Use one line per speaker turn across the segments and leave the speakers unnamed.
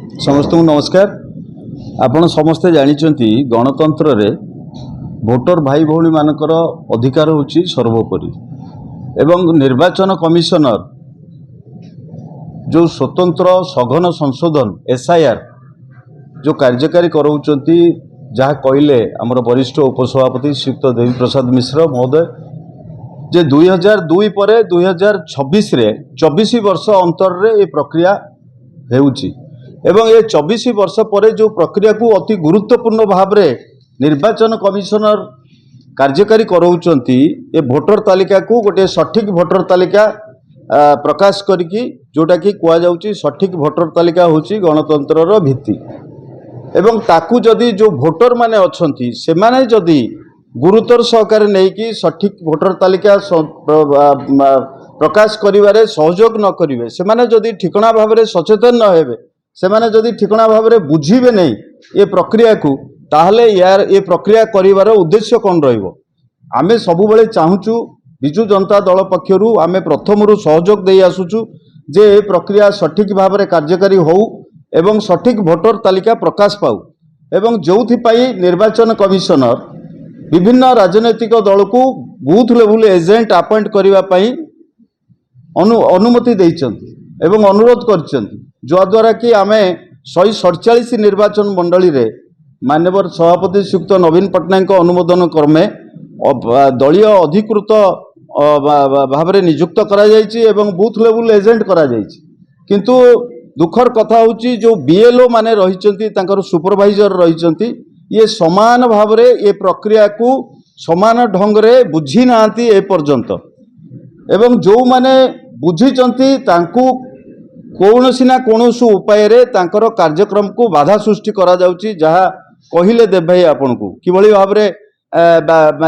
समस्त नमस्कार। आपण समस्ते जानिचंती गणतंत्र रे भोटर भाई भौणी मानकर अधिकार होची सर्वोपरि एवं निर्वाचन कमिशनर जो स्वतंत्र सघन संशोधन एसआईआर जो कार्यकारी कराउचंती जहाँ कहले आमर वरिष्ठ उपसभापति श्रीयुक्त देवी प्रसाद मिश्र महोदय जे 2002 पर 2026 रे 24 वर्ष अंतर रे ये प्रक्रिया हेउची एवं ये 24 वर्ष पर जो प्रक्रिया को अति गुरुत्वपूर्ण भाव रे निर्वाचन कमिशनर कार्यकारी कराउचंती ये भोटर तालिका को गोटे सठिक भोटर तालिका प्रकाश करिकी जोटा कि कुआ जाउची सठिक भोटर तालिका होची गणतंत्र भित्ति एवं ताकू जदि जो भोटर माने अछंती से माने जदि गुरुतर सहकार नहीं कि सठिक भोटर तालिका प्रकाश करिवारे सहयोग न करिवे से माने जदि ठिकणा भाव में सचेतन न हेबे से माने जदि ठिकणा भाव में बुझीबे नहीं ये प्रक्रिया को ताहले यार ये प्रक्रिया करिवार उद्देश्य कौन रहिबो। आमे सबुबेले चाहूचु बिजु जनता दल पक्षरु आमे प्रथमरु सहयोग देई आसुचु जे ये प्रक्रिया सठिक भाव में कार्यकारी होउ एवं सठिक भोटर तालिका प्रकाश पाऊ एवं जोउथिपाई निर्वाचन कमिशनर विभिन्न राजनैतिक दल को बूथ लेवल एजेंट अपॉइंट करने अनुमति देइचंती एवं अनुरोध करचंती द्वारा कि आमे 147 निर्वाचन मंडली रे माननीय सभापति श्रीयुक्त नवीन पट्टनायक अनुमोदन क्रमे दलीय अधिकृत भाव में नियुक्त करा जायछि एवं बूथ लेवल एजेंट करा जायछि किंतु दुखर कथा होची जो बीएलओ माने रहिचंती तांकर सुपरवाइजर रहिचंती ये समान भाव रे ये प्रक्रिया को समान ढंग रे बुझी नांती ए पर्यंत एवं जो माने बुझीचंती तांकू कौनसी ना कौनसी उपाय रे तांकर कार्यक्रम को बाधा सृष्टि करा जाउची जहा कहिले देव भाई आपन को किभली भाव रे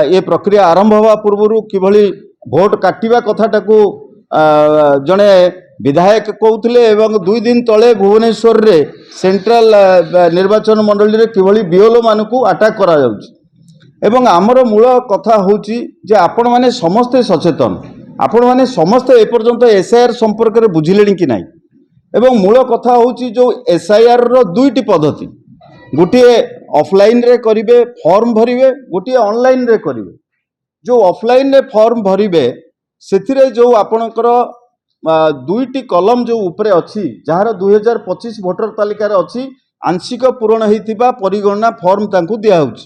ये प्रक्रिया आरंभ हवा पूर्व किभली भोट काटिबा कथाटा को जणे विधायक कहते एवं 2 दिन तले भुवनेश्वर रे सेंट्रल निर्वाचन मंडली रे किभली बीएलओ मान को अटैक करा जाउची एवं आमर मूल कथा होची जे आपण माने समस्ते सचेतन आपण माने समस्ते ए पर्यंत एसआईआर संपर्क रे बुझिलेनी कि नाही एवं मूल कथा होची जो एसआईआर रो दुईटी पद्धति गोटे ऑफलाइन रे करिवे फॉर्म भरिवे गोटे ऑनलाइन रे करिवे जो ऑफलाइन रे फॉर्म भरिवे सेथिरे जो आपणकर दुईटी कलम जो उपरे अच्छी जार 2025 भोटर तालिकार अच्छी आंशिक पूरण होइतिबा परिगणना फॉर्म तांकु दिया होउची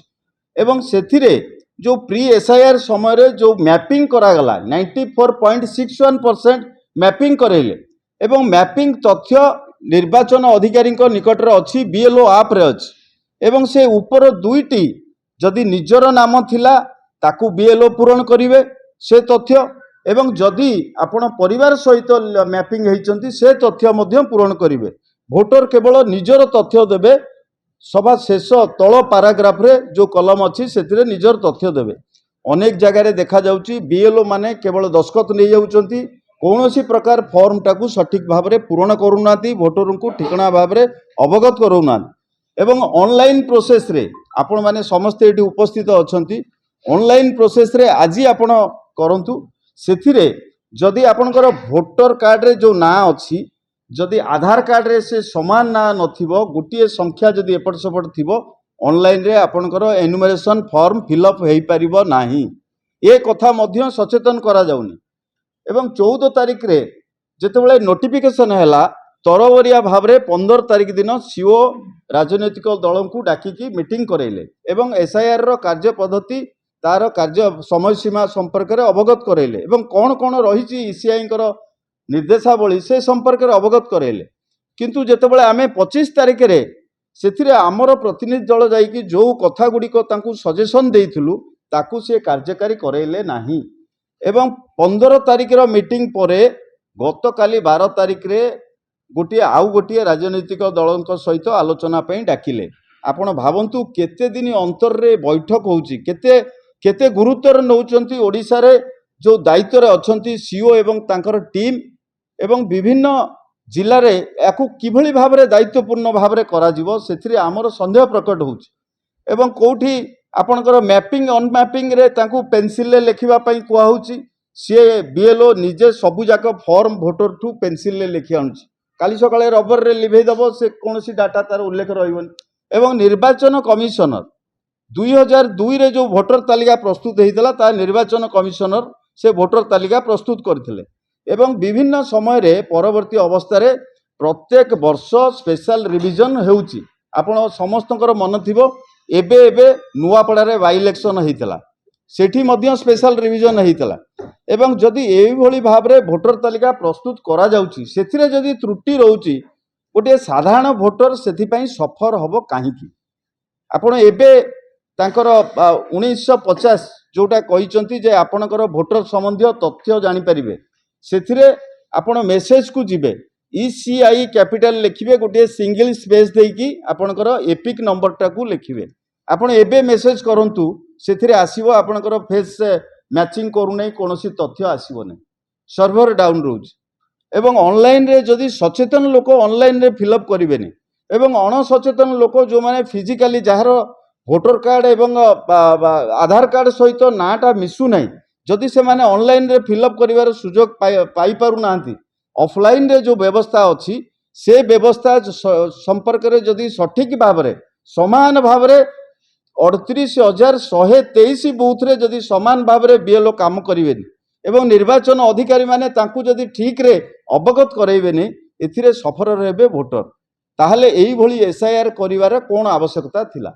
एवं सेथिरे जो प्री एसआईआर समय रे जो मैपिंग करागला 94.61% मैपिंग करेले एवं मैपिंग तथ्य निर्वाचन अधिकारी निकट रे अच्छी बीएलओ आप रे अच्छी एवं से ऊपर दुईटी जदि निजर नाम थिला ताकू बीएलओ पूरण करिवे से तथ्य एवं जदि आपण परिवार सहित मैपिंग होइचंती से तथ्य मध्य पूरण करिवे भोटर केवल निजर तथ्य देबे सभा शेष तल पैराग्राफ रे जो कलम अच्छी से निजर तथ्य देबे अनेक जगह देखा जाउची बीएलओ माने केवल दस्खत नहीं जाउचंती कौनसी प्रकार फॉर्म टाकू सठिक भाव में पूरण करूनाती भोटर को ठिकणा भाव में अवगत करूना एवं ऑनलाइन प्रोसेस रे आपण माने समस्ते एटी उपस्थित अछंती ऑनलाइन प्रोसेस रे आज आपण करंतु सेथिरे जदि आपणकर भोटर कार्ड रे जो ना अच्छी जदि आधार कार्ड रे से समान ना नथिबो गोटे संख्या जदि एपट सेपट थिबो ऑनलाइन रे आपणकर एनुमरेशन फॉर्म फिलअप हेई परिबो नाही ए कथा मध्य सचेतन करा जाउनी एवं 14 तारिख रे जेतेबेले नोटिफिकेशन हैला तरवरिया भाव रे 15 तारिख दिन सीओ राजनैतिक दल को डाकिकी मीटिंग करेले एवं एसआईआर रो कार्य पद्धति तार कार्य समय सीमा संपर्क में अवगत करेले एवं कौन कौन रही ईसीआई निर्देशावली से संपर्क में अवगत करेले किंतु जेतेबेले आमे 25 तारिख रे सेथिरे आमर प्रतिनिधि दल जाइकी जो कथा गुड़िक तांकु सजेशन देइथिलु ताकु से कार्यकारी करेले नाही एवं 15 तारिख रो मीटिंग परे गत काली 12 तारिख रे गोटे राजनैतिक दल सहित आलोचना पई डाकिले आपण भावंतु केते दिन अंतर रे बैठक होउची केते केते गुरुत्वर नौचंती ओडिसा रे जो दायित्व रे अछंती सीओ एवं तांकर टीम एवं विभिन्न जिल्ला रे याकू किभली भाव रे दायित्वपूर्ण भाव रे करा जिवो सेथिरे हमर संदेह प्रकट होउची एवं कोठी आपणकर मैपिंग अनमैपिंग रे तांकू पेंसिल ले लेखिबा पई कुआ होउची सी बीएलओ निजे सबु जाक फॉर्म भोटर ठू पेंसिल ले लेखि आनुची काली सकाळे रबर रे लिभेई दब से कौन डाटा तार उल्लेख रही एवं निर्वाचन कमिशनर 2002 रे जो भोटर तालिका प्रस्तुत होता ता निर्वाचन कमिशनर से भोटर तालिका प्रस्तुत करथिले एवं विभिन्न समय रे परवर्ती अवस्था रे प्रत्येक वर्ष स्पेशल रिविजन हेउची आपण समस्तकर मन थिबो एबे एबे नुआपड़ा रे बाई इलेक्शन होइतला सेठी मध्य स्पेशल रिविजन होइतला एवं जदि एई भली भाव रे भोटर तालिका प्रस्तुत करा जाउची सेथिरे जदि त्रुटि रहउची गोटे साधारण भोटर सेथि पई सफर हबो काहीकि आपण एबे तांकर 1950 जोटा कहिचंती जे आपणकर भोटर संबंधी तथ्य जानि परिबे सेथिरे आपण मेसेज को जिबे ECI कैपिटल लिखिबे गोटे सिंगल स्पेस देकी आपणकर एपिक नंबर टाकू लिखिबे आपण एबे मेसेज करंतु सेथिरे आसीबो आपणकर फेस मैचिंग करू नै कोनोसी तथ्य आसीबो नै सर्वर डाउन रोज एवं ऑनलाइन रे जदि सचेतन लोक ऑनलाइन रे फिलअप करिवेनी एवं अणसचेतन लोक जो माने फिजिकली जहार भोटर कार्ड एवं आधार कार्ड सहित नाटा मिसु नै जदि से माने ऑनलाइन रे फिलअप करिवार सुजोग पाई पारु नांती ऑफलाइन रे जो व्यवस्था अच्छी से व्यवस्था संपर्क रे जदि सठिक भाव रे समान भाव रे 38,123 बूथ रे जदि समान भाव रे बीएलओ काम करिवेनी एवं निर्वाचन अधिकारी माने तांकु जदि ठीक रे अवगत करैबेनी एथिरे सफर रहबे भोटर ताहले एई भली एसआईआर करिवार कोन आवश्यकता थिला।